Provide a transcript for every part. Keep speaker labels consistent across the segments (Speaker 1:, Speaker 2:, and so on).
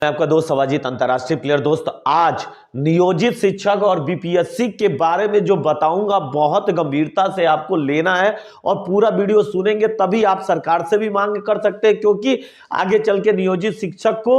Speaker 1: मैं आपका दोस्त सवाजीत अंतर्राष्ट्रीय प्लेयर। दोस्त, आज नियोजित शिक्षक और बीपीएससी के बारे में जो बताऊंगा बहुत गंभीरता से आपको लेना है और पूरा वीडियो सुनेंगे तभी आप सरकार से भी मांग कर सकते हैं, क्योंकि आगे चल के नियोजित शिक्षक को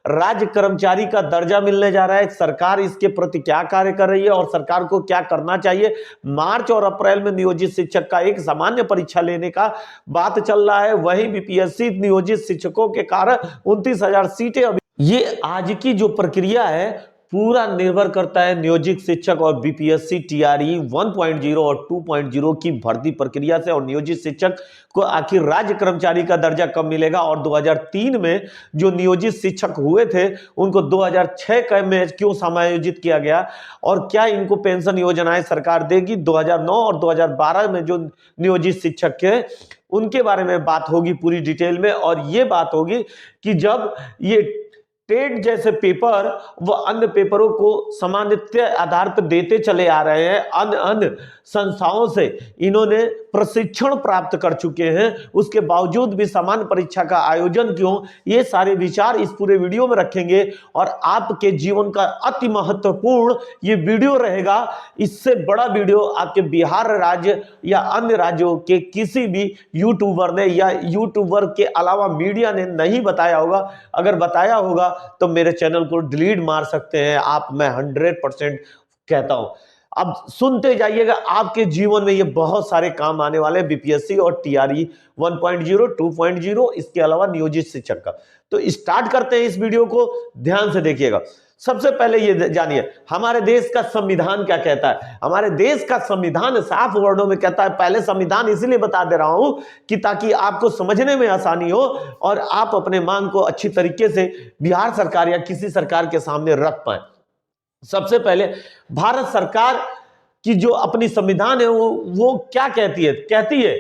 Speaker 1: राज्य कर्मचारी का दर्जा मिलने जा रहा है। सरकार इसके प्रति क्या कार्य कर रही है और सरकार को क्या करना चाहिए। मार्च और अप्रैल में नियोजित शिक्षक का एक सामान्य परीक्षा लेने का बात चल रहा है, वहीं बीपीएससी नियोजित शिक्षकों के कारण 29,000 सीटें ये आज की जो प्रक्रिया है पूरा निर्भर करता है नियोजित शिक्षक और बीपीएससी टीआरई 1.0 और 2.0 की भर्ती प्रक्रिया से। और नियोजित शिक्षक को आखिर राज्य कर्मचारी का दर्जा कब मिलेगा और 2003 में जो नियोजित शिक्षक हुए थे उनको 2006 में क्यों समायोजित किया गया और क्या इनको पेंशन योजनाएं सरकार देगी। 2009 और 2012 में जो नियोजित शिक्षक के उनके बारे में बात होगी पूरी डिटेल में। और ये बात होगी कि जब ये टेट जैसे पेपर व अन्य पेपरों को सामान्य आधार पर देते चले आ रहे हैं, अन्य संस्थाओं से इन्होंने प्रशिक्षण प्राप्त कर चुके हैं, उसके बावजूद भी समान परीक्षा का आयोजन क्यों, ये सारे विचार इस पूरे वीडियो में रखेंगे। और आपके जीवन का अति महत्वपूर्ण ये वीडियो रहेगा। इससे बड़ा वीडियो आपके बिहार राज्य या अन्य राज्यों के किसी भी यूट्यूबर ने या यूट्यूबर के अलावा मीडिया ने नहीं बताया होगा। अगर बताया होगा तो मेरे चैनल को डिलीट मार सकते हैं आप, मैं 100% कहता हूं। अब सुनते जाइएगा, आपके जीवन में ये बहुत सारे काम आने वाले हैं, बीपीएससी और टीआरई 1.0 2.0 इसके अलावा नियोजित शिक्षक का। तो स्टार्ट करते हैं इस वीडियो को, ध्यान से देखिएगा। सबसे पहले ये जानिए हमारे देश का संविधान क्या कहता है। हमारे देश का संविधान साफ वर्णों में कहता है, पहले संविधान इसलिए बता दे रहा हूं कि ताकि आपको समझने में आसानी हो और आप अपने मांग को अच्छी तरीके से बिहार सरकार या किसी सरकार के सामने रख पाए। सबसे पहले भारत सरकार की जो अपनी संविधान है वो क्या कहती है। कहती है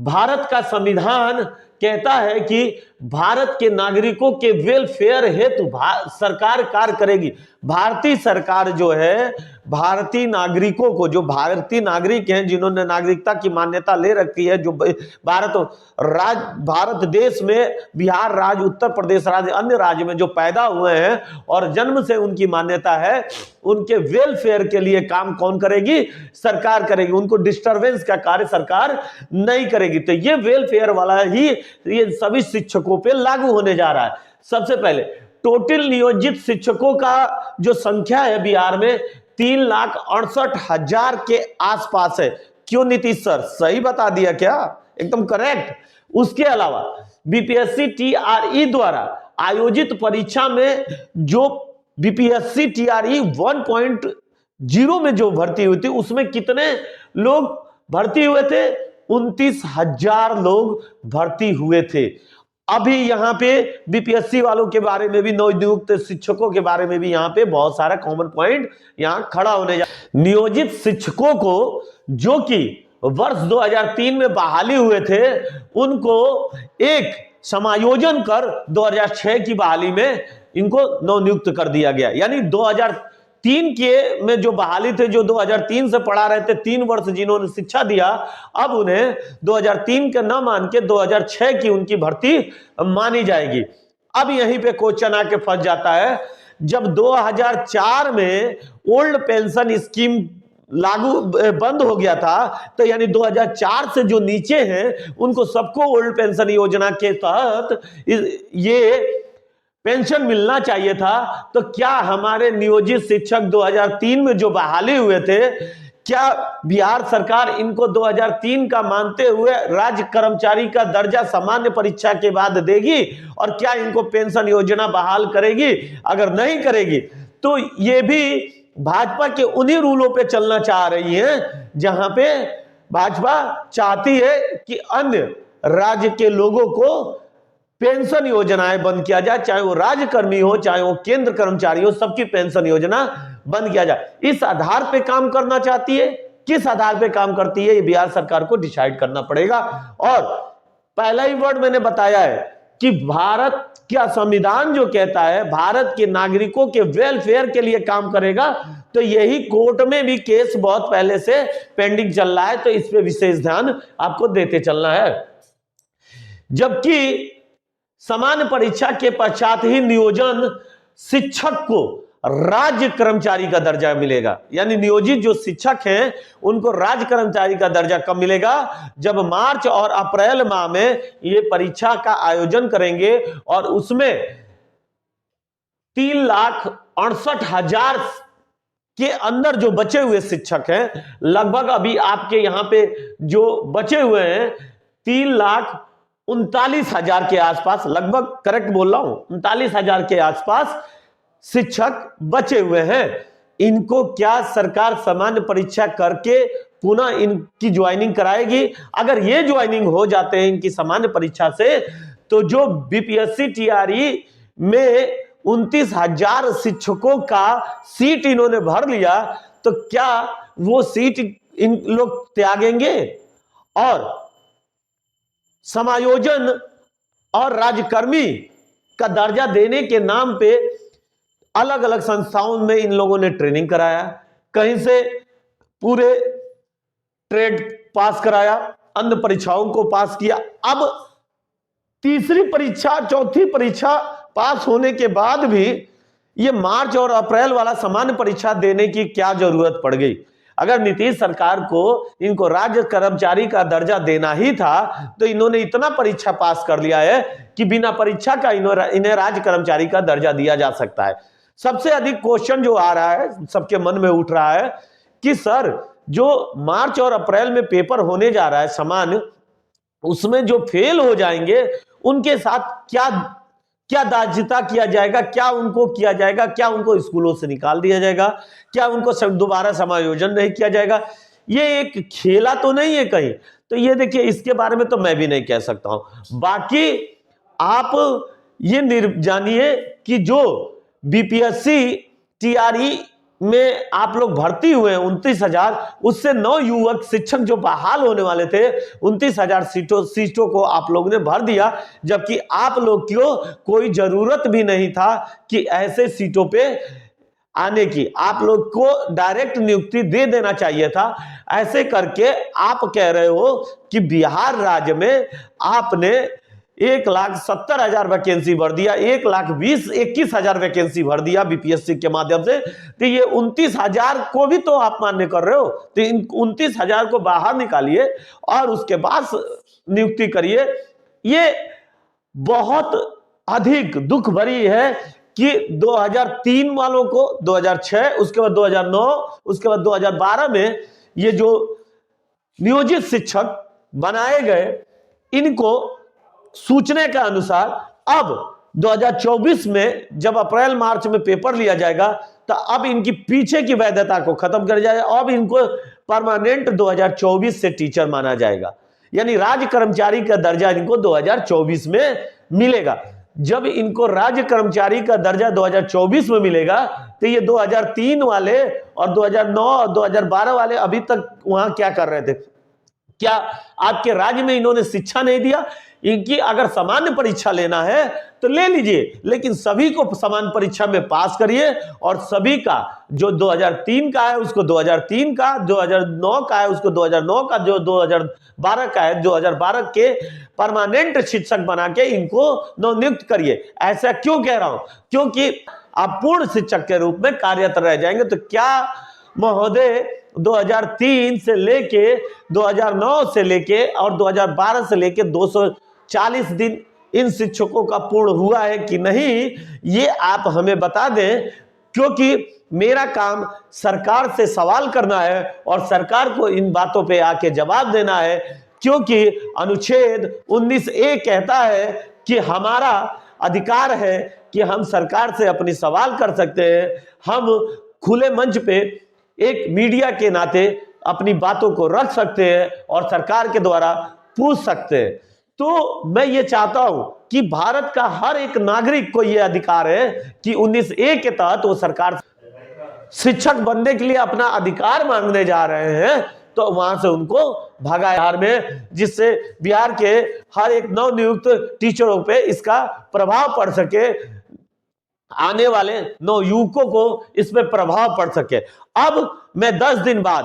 Speaker 1: भारत का संविधान कहता है कि भारत के नागरिकों के वेलफेयर हेतु सरकार कार्य करेगी। भारतीय सरकार जो है भारतीय नागरिकों को, जो भारतीय नागरिक हैं जिन्होंने नागरिकता की मान्यता ले रखी है, जो भारत देश में बिहार राज्य, उत्तर प्रदेश राज्य, अन्य राज्य में जो पैदा हुए हैं और जन्म से उनकी मान्यता है, उनके वेलफेयर के लिए काम कौन करेगी? सरकार करेगी। उनको डिस्टरबेंस का कार्य सरकार नहीं करेगी। तो ये वेलफेयर वाला ही ये सभी शिक्षकों पे लागू होने जा रहा है। सबसे पहले टोटल नियोजित शिक्षकों का जो संख्या है बिहार में 3,68,000 के आसपास है। क्यों नीतीश सर, सही बता दिया क्या? एकदम करेक्ट। उसके अलावा बीपीएससी टीआरई द्वारा आयोजित परीक्षा में जो बीपीएससी टीआरई 1.0 में जो भर्ती हुई थी उसमें कितने लोग भर्ती हुए थे? 29,000 लोग भर्ती हुए थे। अभी यहाँ पे बीपीएससी वालों के बारे में भी, नवनियुक्त शिक्षकों के बारे में भी यहाँ पे बहुत सारा कॉमन पॉइंट यहाँ खड़ा होने जा। नियोजित शिक्षकों को जो कि वर्ष 2003 में बहाली हुए थे उनको एक समायोजन कर 2006 की बहाली में इनको नवनियुक्त कर दिया गया। यानी 2003 के में जो बहाली थे, जो 2003 से पढ़ा रहे थे, 3 वर्ष जिन्होंने शिक्षा दिया, अब उन्हें 2003 के न मान के 2006 की उनकी भर्ती मानी जाएगी। अब यहीं पे क्वेश्चन आके फंस जाता है, जब 2004 में ओल्ड पेंशन स्कीम लागू बंद हो गया था, तो यानी 2004 से जो नीचे हैं उनको सबको ओल्ड पेंशन योजना के तहत ये पेंशन मिलना चाहिए था। तो क्या हमारे नियोजित शिक्षक 2003 में जो बहाली हुए थे, क्या बिहार सरकार इनको 2003 का मानते हुए राज्य कर्मचारी का दर्जा सामान्य परीक्षा के बाद देगी? और क्या इनको पेंशन योजना बहाल करेगी? अगर नहीं करेगी तो ये भी भाजपा के उन्हीं रूलों पे चलना चाह रही है जहां पे भाजपा चाहती है कि अन्य राज्य के लोगों को पेंशन योजनाएं बंद किया जाए, चाहे वो राज्यकर्मी हो चाहे वो केंद्र कर्मचारी हो, सबकी पेंशन योजना बंद किया जाए। इस आधार पे काम करना चाहती है। किस आधार पे काम करती है ये बिहार सरकार को डिसाइड करना पड़ेगा। और पहला ही वर्ड मैंने बताया है कि भारत का संविधान जो कहता है भारत के नागरिकों के वेलफेयर के लिए काम करेगा, तो यही कोर्ट में भी केस बहुत पहले से पेंडिंग चल रहा है, तो इस पे विशेष ध्यान आपको देते चलना है। जबकि समान परीक्षा के पश्चात ही नियोजन शिक्षक को राज्य कर्मचारी का दर्जा मिलेगा। यानी नियोजित जो शिक्षक हैं उनको राज्य कर्मचारी का दर्जा कब मिलेगा? जब मार्च और अप्रैल माह में ये परीक्षा का आयोजन करेंगे और उसमें 3,68,000 के अंदर जो बचे हुए शिक्षक हैं, लगभग अभी आपके यहां पे जो बचे हुए हैं 3,39,000 के आसपास, लगभग करेक्ट बोल रहा हूं, 39,000 के आसपास शिक्षक बचे हुए हैं। इनको क्या सरकार सामान्य परीक्षा करके पुनः इनकी ज्वाइनिंग कराएगी? अगर ये ज्वाइनिंग हो जाते हैं इनकी सामान्य परीक्षा से, तो जो बीपीएससी टीआरई में 29,000 शिक्षकों का सीट इन्होंने भर लिया, तो क्या वो सीट इन लोग त्यागेंगे? और समायोजन और राज्यकर्मी का दर्जा देने के नाम पे अलग अलग संस्थाओं में इन लोगों ने ट्रेनिंग कराया, कहीं से पूरे ट्रेड पास कराया, अन्य परीक्षाओं को पास किया। अब तीसरी परीक्षा, चौथी परीक्षा पास होने के बाद भी ये मार्च और अप्रैल वाला सामान्य परीक्षा देने की क्या जरूरत पड़ गई? अगर नीतीश सरकार को इनको राज्य कर्मचारी का दर्जा देना ही था, तो इन्होंने इतना परीक्षा पास कर लिया है कि बिना परीक्षा का इन्हें राज्य कर्मचारी का दर्जा दिया जा सकता है। सबसे अधिक क्वेश्चन जो आ रहा है, सबके मन में उठ रहा है कि सर, जो मार्च और अप्रैल में पेपर होने जा रहा है सामान्य, उसमें जो फेल हो जाएंगे उनके साथ क्या दार्जिता किया जाएगा? क्या उनको किया जाएगा? क्या उनको स्कूलों से निकाल दिया जाएगा? क्या उनको दोबारा समायोजन नहीं किया जाएगा? ये एक खेला तो नहीं है कहीं? तो ये देखिए, इसके बारे में तो मैं भी नहीं कह सकता हूं। बाकी आप ये जानिए कि जो बीपीएससी टीआरई में आप लोग भर्ती हुए हैं 29,000, उससे 9 युवक शिक्षक जो बहाल होने वाले थे, 29,000 सीटों को आप लोगों ने भर दिया, जबकि आप लोग को कोई जरूरत भी नहीं था कि ऐसे सीटों पे आने की। आप लोग को डायरेक्ट नियुक्ति दे देना चाहिए था। ऐसे करके आप कह रहे हो कि बिहार राज्य में आपने 1,70,000 वैकेंसी भर दिया, 1,21,000 वैकेंसी भर दिया बीपीएससी के माध्यम से। तो ये 29,000 को भी तो आप मान्य कर रहे हो। तो इन 29,000 को बाहर निकालिए और उसके बाद नियुक्ति करिए। ये बहुत अधिक दुख भरी है कि 2003 वालों को, 2006, उसके बाद 2009, उसके बाद 2012 में ये जो नियोजित शिक्षक बनाए गए, इनको सूचना के अनुसार अब 2024 में जब अप्रैल मार्च में पेपर लिया जाएगा, तो अब इनकी पीछे की वैधता को खत्म कर जाएगा। अब इनको परमानेंट 2024 से टीचर माना जाएगा, यानी राज्य कर्मचारी का दर्जा इनको 2024 में मिलेगा। जब इनको राज्य कर्मचारी का दर्जा 2024 में मिलेगा, तो ये 2003 वाले और 2009 और 2012 वाले अभी तक वहां क्या कर रहे थे? क्या आपके राज्य में इन्होंने शिक्षा नहीं दिया? इनकी अगर सामान्य परीक्षा लेना है तो ले लीजिए, लेकिन सभी को सामान्य परीक्षा में पास करिए और सभी का जो 2003 का है उसको 2003 का, 2009 का है उसको 2009 का, जो 2012 का है 2012 के परमानेंट शिक्षक बना के इनको नवनियुक्त करिए। ऐसा क्यों कह रहा हूं? क्योंकि आप पूर्ण शिक्षक के रूप में कार्यरत रह जाएंगे। तो क्या महोदय 2003 से लेके 2009 से लेके और 2012 से लेके 240 दिन इन शिक्षकों का पूर्ण हुआ है कि नहीं, ये आप हमें बता दें, क्योंकि मेरा काम सरकार से सवाल करना है और सरकार को इन बातों पे आके जवाब देना है। क्योंकि अनुच्छेद 19A कहता है कि हमारा अधिकार है कि हम सरकार से अपनी सवाल कर सकते हैं। हम खुले मंच पे एक मीडिया के नाते अपनी बातों को रख सकते हैं और सरकार के द्वारा पूछ सकते हैं। तो मैं ये चाहता हूं कि भारत का हर एक नागरिक को यह अधिकार है कि 19A के तहत वो सरकार शिक्षक बनने के लिए अपना अधिकार मांगने जा रहे हैं, तो वहां से उनको भगा बिहार में, जिससे बिहार के हर एक नवनियुक्त टीचरों पे इसका प्रभाव पड़ सके, आने वाले नवयुवकों को इसमें प्रभाव पड़ सके। अब मैं 10 दिन बाद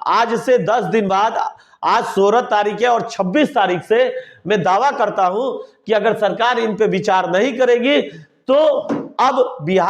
Speaker 1: आज से 10 दिन बाद, आज 16 तारीख है और 26 तारीख से मैं दावा करता हूं कि अगर सरकार इन पे विचार नहीं करेगी तो अब बिहार